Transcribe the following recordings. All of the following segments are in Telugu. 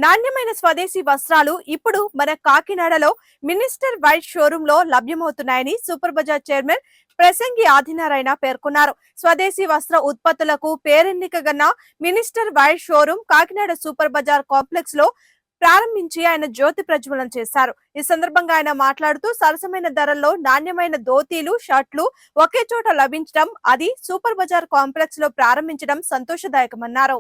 నాణ్యమైన స్వదేశీ వస్త్రాలు ఇప్పుడు మన కాకినాడలో మినిస్టర్ వైట్ షోరూమ్ లో లభ్యమవుతున్నాయని సూపర్ బజార్ చైర్మన్ ప్రసంగి ఆదినారాయణ పేర్కొన్నారు. స్వదేశీ వస్త్ర ఉత్పత్తులకు పేరెన్నికగన్న minister white showroom Kakinada super bazaar complex లో ప్రారంభించి ఆయన జ్యోతి ప్రజ్వలన చేశారు. ఈ సందర్భంగా ఆయన మాట్లాడుతూ సరసమైన ధరల్లో నాణ్యమైన ధోతీలు, షర్ట్లు ఒకే చోట లభించడం, అది సూపర్ బజార్ కాంప్లెక్స్ లో ప్రారంభించడం సంతోషదాయకమన్నారు.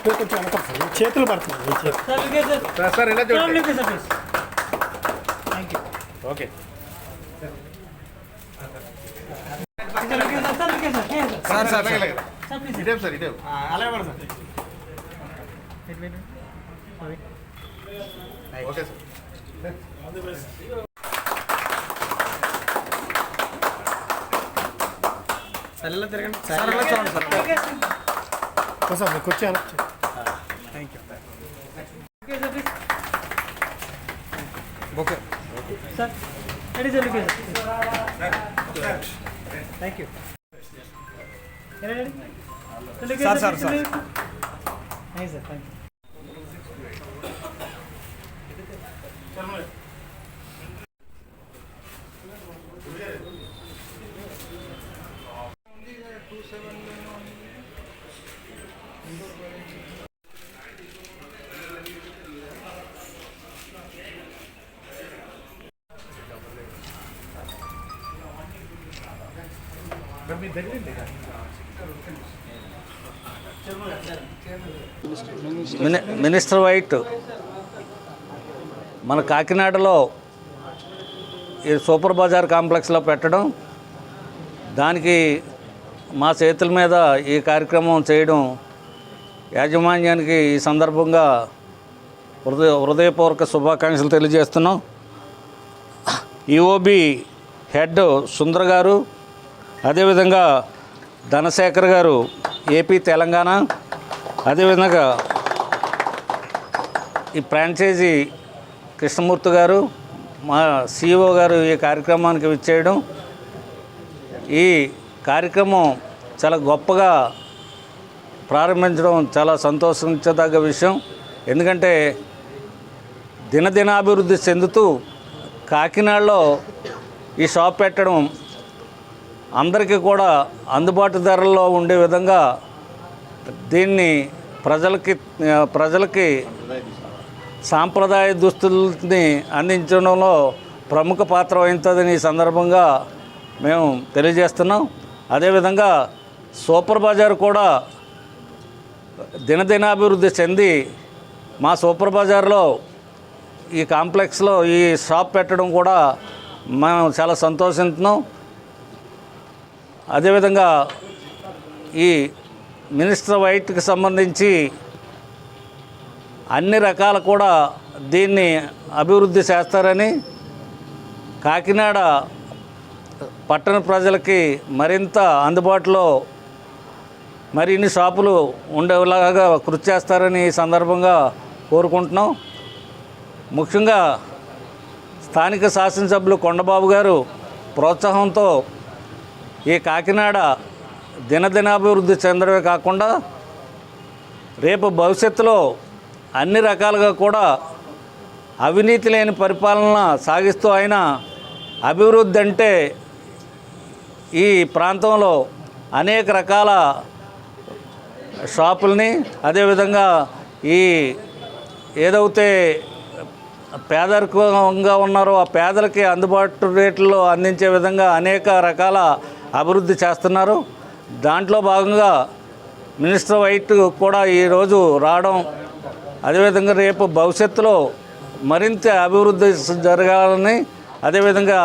కొంచెం చేతులు పడుతుంది సార్ ఇలా చూడండి. ఓకే సార్ సార్ ఇదే సార్ ఇదే అలాగే పడు సార్. Okay sir. సార్ ఇలా తిరగండి సార్, ఇలా చూడండి సార్. సార్ మీకు వచ్చి అనొచ్చు. Thank you. Okay sir. Thank you sir. Sir sir sir thank you. Minister white మన కాకినాడలో ఈ సూపర్ బజార్ కాంప్లెక్స్లో పెట్టడం, దానికి మా చేతుల మీద ఈ కార్యక్రమం చేయడం యాజమాన్యానికి ఈ సందర్భంగా హృదయపూర్వక శుభాకాంక్షలు తెలియజేస్తున్నాం. ఈఓబి హెడ్ సుందర్ గారు, అదేవిధంగా ధనశేఖర్ గారు ఏపీ తెలంగాణ, అదేవిధంగా ఈ ఫ్రాంచైజీ కృష్ణమూర్తి గారు, మా సిఇఓ గారు ఈ కార్యక్రమానికి విచ్చేయడం, ఈ కార్యక్రమం చాలా గొప్పగా ప్రారంభించడం చాలా సంతోషించదగ్గ విషయం. ఎందుకంటే దినదినాభివృద్ధి చెందుతూ కాకినాడలో ఈ షాప్ పెట్టడం అందరికీ కూడా అందుబాటు ధరల్లో ఉండే విధంగా దీన్ని ప్రజలకి సాంప్రదాయ దుస్తుల్ని అందించడంలో ప్రముఖ పాత్ర వహించదని ఈ సందర్భంగా మేము తెలియజేస్తున్నాం. అదేవిధంగా సూపర్ బజార్ కూడా దినదినాభివృద్ధి చెంది మా సూపర్ బజార్లో ఈ కాంప్లెక్స్లో ఈ షాప్ పెట్టడం కూడా మేము చాలా సంతోషిస్తున్నాం. అదేవిధంగా ఈ మినిస్టర్ వైట్కి సంబంధించి అన్ని రకాల కూడా దీన్ని అభివృద్ధి చేస్తారని, కాకినాడ పట్టణ ప్రజలకి మరింత అందుబాటులో మరిన్ని షాపులు ఉండేలాగా కృషి చేస్తారని ఈ సందర్భంగా కోరుకుంటున్నాం. ముఖ్యంగా స్థానిక శాసనసభ్యులు కొండబాబు గారు ప్రోత్సాహంతో ఈ కాకినాడ దినదినాభివృద్ధి చెందడమే కాకుండా రేపు భవిష్యత్తులో అన్ని రకాలుగా కూడా అవినీతి లేని పరిపాలన సాగిస్తూ ఆయన అభివృద్ధి అంటే ఈ ప్రాంతంలో అనేక రకాల షాపుల్ని, అదేవిధంగా ఈ ఏదైతే పేదరికంగా ఉన్నారో ఆ పేదలకి అందుబాటు రేట్లలో అందించే విధంగా అనేక రకాల అభివృద్ధి చేస్తున్నారు. దాంట్లో భాగంగా మినిస్టర్ వైట్ కూడా ఈరోజు రావడం, అదేవిధంగా రేపు భవిష్యత్తులో మరింత అభివృద్ధి జరగాలని, అదేవిధంగా